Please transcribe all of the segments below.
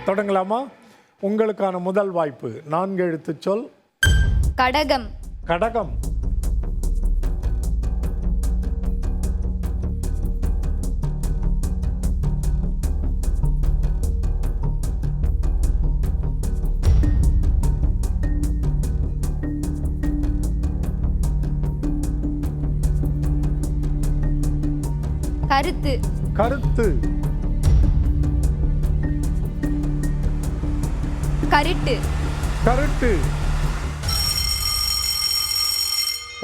தொடங்கலாமா? உங்களுக்கான முதல் வாய்ப்பு 4 எழுத்து சொல். கடகம். கடகம். கருத்து. கருத்து. கருட்டு. கருட்டு.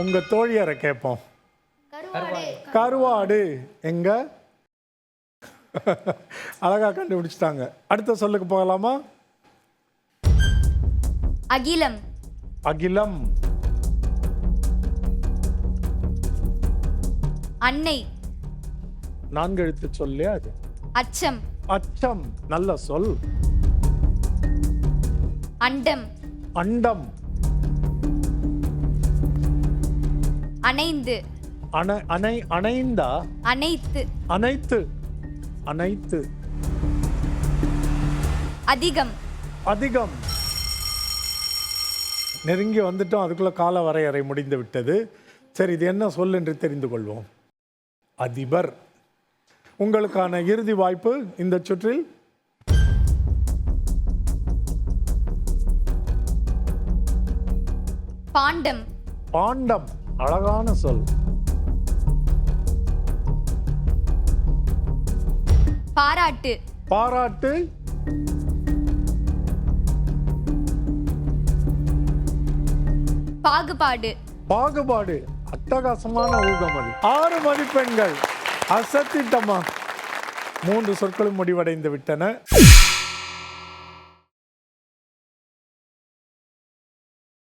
உங்க தோழியரை கேட்போம். கருவாடு. எங்க? அழகா கண்டுபிடிச்சிட்டாங்க. அடுத்த சொல்லுக்கு போகலாமா? அகிலம். அகிலம். அன்னை. 4 எழுத்து சொல்லியா அது? அச்சம். அச்சம். நல்ல சொல். அண்டம். அண்டம். அணைந்து. அணைந்தா? அனைத்து. அனைத்து. அனைத்து. அதிகம். அதிகம். நெருங்கி வந்துட்டோம். அதுக்குள்ள கால வரையறை முடிந்து விட்டது. சரி, இது என்ன சொல் என்று தெரிந்து கொள்வோம். அதிபர். உங்களுக்கான இறுதி வாய்ப்பு இந்த சுற்றில். பாண்டம். பாண்டம். அழகான சொல். பாராட்டு. பாராட்டு. பாகுபாடு. பாகுபாடு. அட்டகாசமான ஊகம் அது. 6 மதிப்பெண்கள். அசத்திட்டமா. 3 சொற்களும் முடிவடைந்து விட்டன.